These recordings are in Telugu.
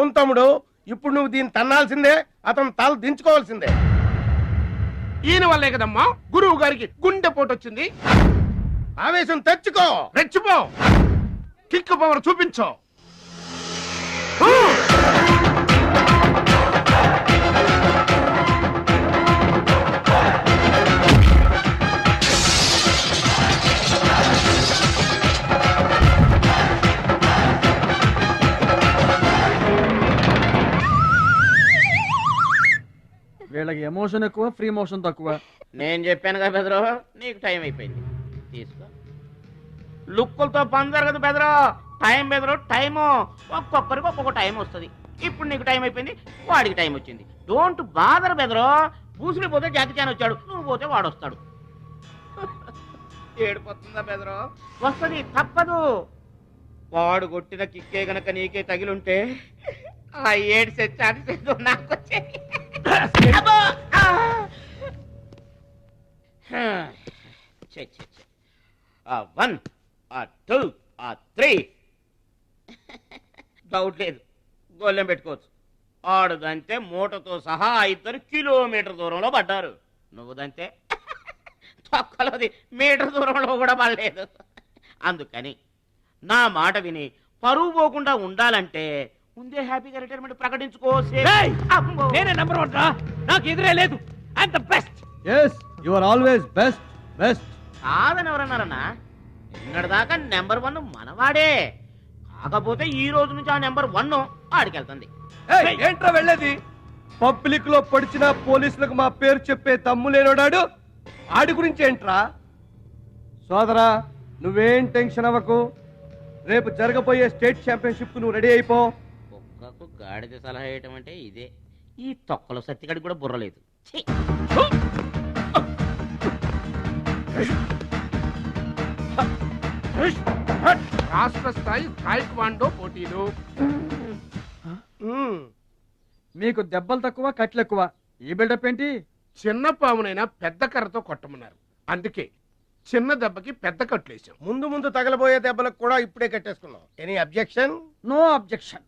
అవును తమ్ముడు, ఇప్పుడు నువ్వు దీన్ని తన్నాల్సిందే, అతను తల దించుకోవాల్సిందే. ఈయన వల్లే కదమ్మా గురువు గారికి గుండె పోటు వచ్చింది. ఆవేశం తెచ్చుకో, రెచ్చిపో, కిక్ పవర్ చూపించో. వీళ్ళకి ఎమోషన్ ఎక్కువ, ఫ్రీ మోషన్ తక్కువ. నేను చెప్పాను కదా బెదరు, నీకు టైం అయిపోయింది, తీసుకో. లుక్కులతో పని జరగదు బెదరు, టైం బెదరు, టైము. ఒక్కొక్కరికి ఒక్కొక్క టైం వస్తుంది. ఇప్పుడు నీకు టైం అయిపోయింది, వాడికి టైం వచ్చింది. డోంట్ బాదర్ బెదరు. పూసులు పోతే జాకి చాన్ వచ్చాడు, నువ్వు పోతే వాడు వస్తాడు. ఏడిపోతుందా బెదరు? వస్తుంది, తప్పదు. వాడు కొట్టిన కిక్కే గనక నీకే తగిలుంటే ఆ ఏడు సెట్ నాకు వచ్చేది. One, two, three. డౌట్ లేదు, గోళ్ళెం పెట్టుకోవచ్చు. ఆడుదంతే మూటతో సహా 2 కిలోమీటర్ దూరంలో పడ్డారు. నువ్వుదంతే తొక్కలోది మీటర్ దూరంలో కూడా పడలేదు. అందుకని నా మాట విని పరువు పోకుండా ఉండాలంటే ముందే హ్యాపీగా రిటైర్మెంట్ ప్రకటించుకో. నేనే నంబర్ 1 రా, నాకు ఎదురే లేదు. I'm the best. yes you are always best. కాదని ఎవరన్నారన్నా? నిన్నటిదాకా నెంబర్ 1 మనవాడే. కాకపోతే ఈ రోజు నుంచి ఆ నెంబర్ 1 ఆడికెళ్తుంది. ఏంట్రా వెళ్ళేది? పబ్లిక్ లో పొడిచిన పోలీసులకు మా పేరు చెప్పే దమ్ము లేనోడాడు, ఆడి గురించి ఏంట్రా? సోదరా, నువ్వేం టెన్షన్ అవ్వకు. రేపు జరగబోయే స్టేట్ ఛాంపియన్షిప్ నువ్వు రెడీ అయిపో. కుక్కకు గాడిద సలహా వేయటం అంటే ఇదే. ఈ తొక్కలో సత్తిగడికి కూడా బుర్రలేదు. రాష్ట్ర స్థాయి తాయిక్వాండో పోటీలు. మీకు దెబ్బలు తక్కువ, కట్లు ఎక్కువ. ఈ బిల్డప్ ఏంటి? చిన్న పామునైనా పెద్ద కర్రతో కొట్టమన్నారు, అందుకే చిన్న దెబ్బకి పెద్ద కట్లేసాం. ముందు ముందు తగలబోయే దెబ్బలకు కూడా ఇప్పుడే కట్టేసుకున్నాం. Any objection? No objection.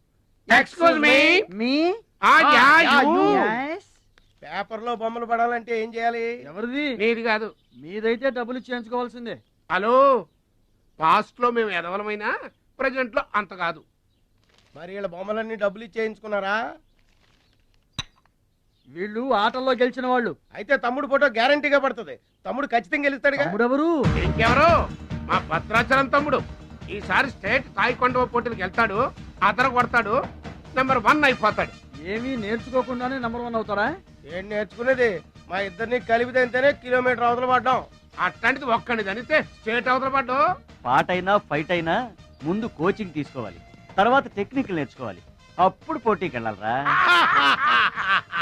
Excuse me. మీ పేపర్ లో బొమ్మలు పడాలంటే ఏం చేయాలి? ఎవరిది? నీది కాదు. మీదైతే డబ్బులు చేయించుకోవాల్సిందే. హలో, పాస్ట్ లో మేము ఎదవలమైనా ప్రజెంట్ లో అంత కాదు. మరి వీళ్ళ బొమ్మలన్నీ డబ్బులు ఇచ్చేయించుకున్నారా? వీళ్ళు ఆటల్లో గెలిచిన వాళ్ళు. అయితే తమ్ముడు ఫోటో గ్యారంటీగా పడుతుంది. తమ్ముడు ఖచ్చితంగా గెలుస్తాడుగా. ఎవరు? ఇంకెవరు? మా భద్రాచలం తమ్ముడు. ఈసారి స్టేట్ తాయికొండ పోటీలకు వెళ్తాడు, అతను కొడతాడు, నెంబర్ 1 అయిపోతాడు. ఏమీ నేర్చుకోకుండానే నెంబర్ 1 అవుతారా? ఏం నేర్చుకునేది? మా ఇద్దరిని కలిపితేనే కిలోమీటర్ అవతల పడ్డాం. అట్లాంటిది ఒక్కడిది అనితే స్టేట్ అవతల పడ్డు. పాటైనా ఫైట్ అయినా ముందు కోచింగ్ తీసుకోవాలి, తర్వాత టెక్నిక్ నేర్చుకోవాలి, అప్పుడు పోటీకి వెళ్ళాలరా.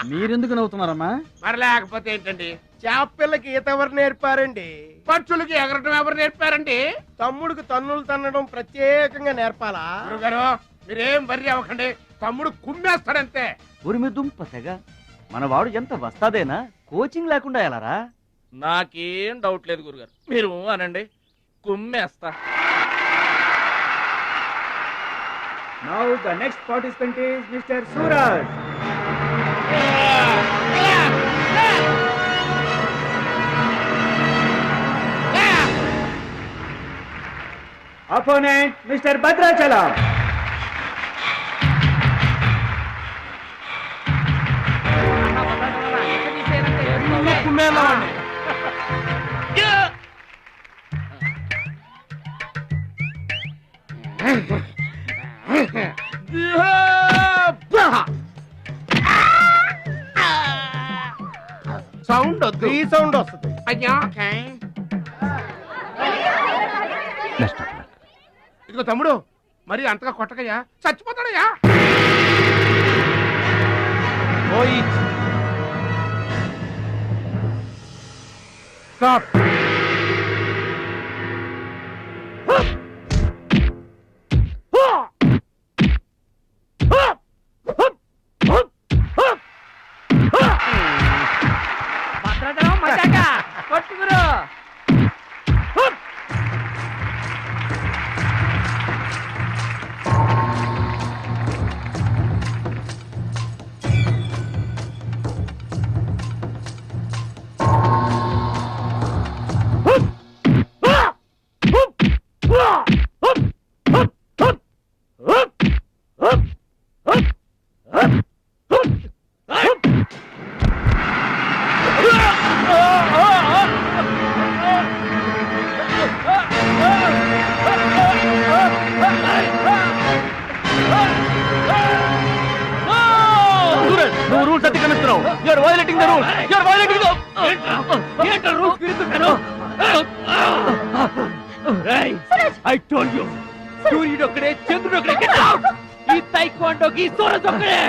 మీరెందుకు నవ్వుతున్నారమ్మా? మరి లేకపోతే ఏంటండి? చేపపిల్లకి ఈత ఎవరు నేర్పారండి? పక్షులకి ఎగరటం ఎవరు నేర్పారండి? తమ్ముడికి తన్నులు తన్నడం ప్రత్యేకంగా నేర్పాలా? గురుగారు, మీరేం వర్రీ అవ్వకండి, తమ్ముడు కుమ్మేస్తాడంతే. ఉరిమి దుంప తెగ మన వాడు ఎంత వస్తాదేనా, కోచింగ్ లేకుండా ఎలారా? నాకేం డౌట్ లేదు గురుగారు, మీరు అనండి, కుమ్మేస్తా. Now the next participant is Mr. Suraj. Opponent Mr. Bhadrachalam. Sound వద్దు, ఈ సౌండ్ వస్తుంది. అయ్యా ఇదిగో తమ్ముడు, మరి అంతగా కొట్టకయ్యా, చచ్చిపోతాడయ్యా. స్టాప్. నిబంధనలు అతిక్రమిస్తున్నావు. You are violating the rules. You are violating the... ఏంట్రా రూల్స్ విరుతున్నాను? ఐ టోల్డ్ యు, సూర్యుడు ఒక్కడే, చంద్రుడు ఒక్కడే. Get out! ఈ తైక్వాండోకి సూరజ్ ఒక్కడే.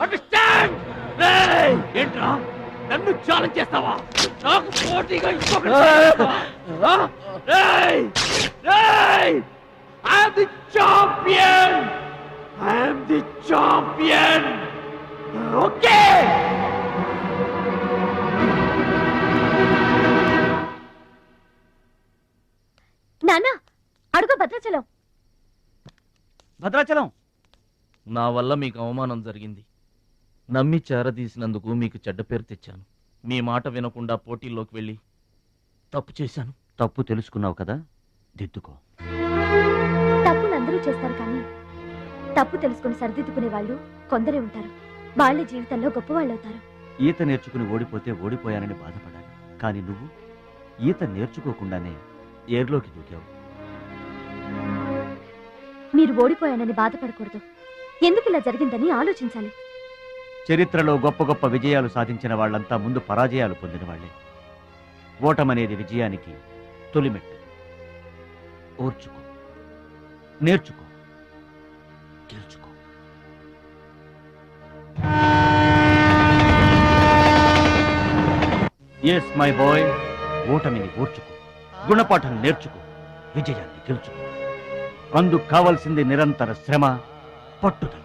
అండర్స్టాండ్? ఏంట్రా నన్ను ఛాలెంజ్ చేస్తావా? నాకు పోటీగా ఇంకొకటి I am the champion. I am the champion. Okay. నాన్న అడుగు భద్రాచలం. భద్రాచలం నా వల్ల మీకు అవమానం జరిగింది. నమ్మి చేరదీసినందుకు మీకు చెడ్డ పేరు తెచ్చాను. మీ మాట వినకుండా పోటీల్లోకి వెళ్ళి తప్పు చేశాను. తప్పు తెలుసుకున్నావు కదా, దిద్దుకో. తప్పులు అందరూ చేస్తారు కానీ తప్పు తెలుసుకుని సరిదిద్దుకునే వాళ్ళు కొందరే ఉంటారు. వాళ్ళ జీవితంలో గొప్పవాళ్ళు అవుతారు. ఈత నేర్చుకుని ఓడిపోతే ఓడిపోయానని బాధపడాలి, కానీ నువ్వు ఈత నేర్చుకోకుండానే ఏర్లోకి దూకావు. మీరు ఓడిపోయానని బాధపడకూడదు. ఎందుకు ఇలా జరిగిందని ఆలోచించాలి. చరిత్రలో గొప్ప గొప్ప విజయాలు సాధించిన వాళ్ళంతా ముందు పరాజయాలు పొందిన వాళ్లే. ఓటమనేది విజయానికి తొలిమెట్టు. ఓర్చుకో, నేర్చుకో, గెలుచుకో. ఎస్ మై బాయ్, ఓటమిని ఓర్చుకో, గుణపాఠం నేర్చుకో, విజయాన్ని గెలుచుకో. అందుకు కావాల్సింది నిరంతర శ్రమ, పట్టుదల.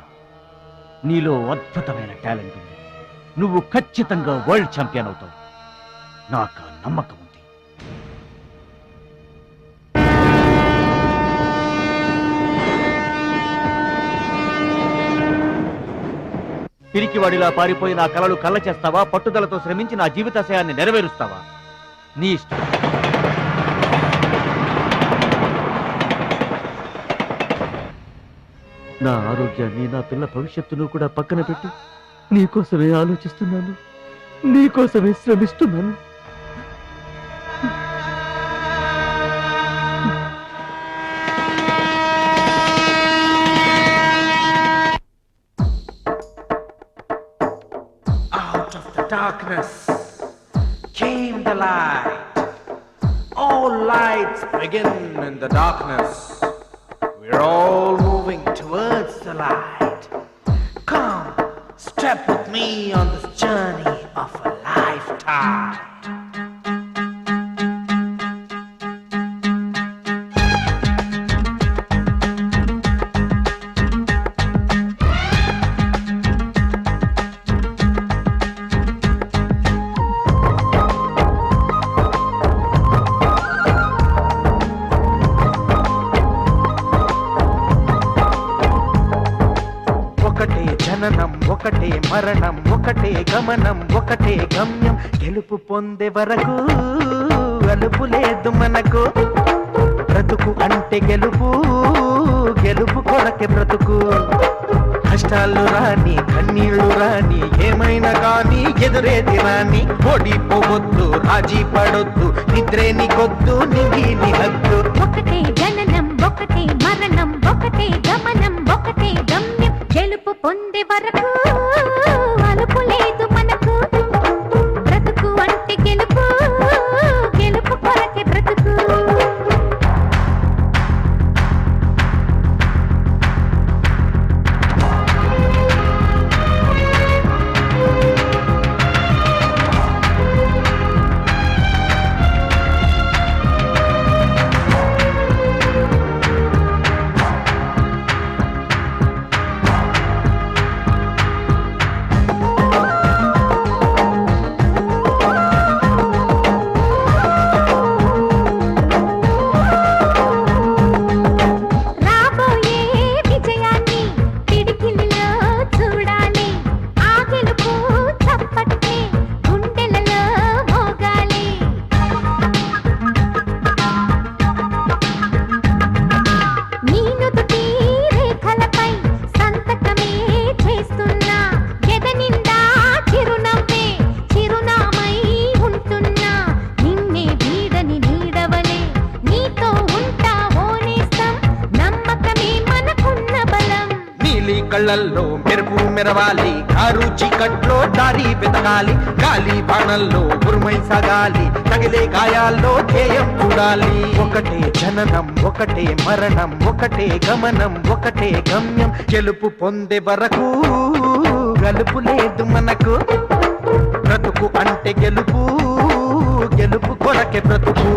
నీలో అద్భుతమైన టాలెంట్ ఉంది. నువ్వు ఖచ్చితంగా వరల్డ్ ఛాంపియన్ అవుతావు. నాకు ఆ నమ్మకం ఉంది. పిరికివాడిలా పారిపోయి నా కలలు కళ్ళ చేస్తావా? పట్టుదలతో శ్రమించి నా జీవితాశయాన్ని నెరవేరుస్తావా? నీ ఇష్టం. నా ఆరోగ్యాన్ని, నా పిల్ల భవిష్యత్తును కూడా పక్కన పెట్టి నీకోసమే ఆలోచిస్తున్నాను, నీకోసమే శ్రమిస్తున్నాను. Out of the darkness came the light. All lights begin in the darkness. We're all moving towards the light. Come, step with me on this journey of a lifetime. ఒకటే జననం, ఒకటే మరణం, ఒకటే గమనం, ఒకటే గమ్యం. గెలుపు పొందే వరకు అలుపు లేదు మనకు. బ్రతుకు అంటే గెలుపు, గెలుపు కొరకే బ్రతుకు. కష్టాలు రాని, కన్నీళ్లు రాని, ఏమైనా కానీ ఎదురేది రాని. ఓడిపోవద్దు, రాజీ పడొద్దు, నిద్రే నీకొద్దు, నింగి నీ హద్దు. ఒకటే జననం, ఒకటే మరణం, ఒకటే గమనం, ఒకటే గమ్యం. గెలుపు పొందే వరకు అలుపు లేదు మనకు. బ్రతుకు అంటే గెలుపు, గెలుపు కొరకే బ్రతుకు. రాబోయే విజయాన్ని పిడికిలిలో చూడాలి. ఆ గెలుపు చప్పట్లే గుండెలలో మోగాలి. నీ నుదుటి రేఖలపై సంతకమే చేస్తున్నా. ఎద నిండా చిరునవ్వే చిరునామై ఉంటున్నా. నిన్నే వీడని నీడవలే నీతో ఉంటా ఓనేస్తం. నమ్మకమే మనకున్న బలం. నీలి కళ్ళల్లో మెరుపు మెరవాలి కారు చీకట్లో దారి వెతకాలి గాలి బాణల్లో ఉరుమై సాగాలి తగిలే గాయాల్లో ధ్యేయం చూడాలి ఒకటే జననం ఒకటే మరణం ఒకటే గమనం ఒకటే గమ్యం గెలుపు పొందే వరకు గలుపు లేదు మనకు బ్రతుకు అంటే గెలుపు గెలుపు కొరకే బ్రతుకు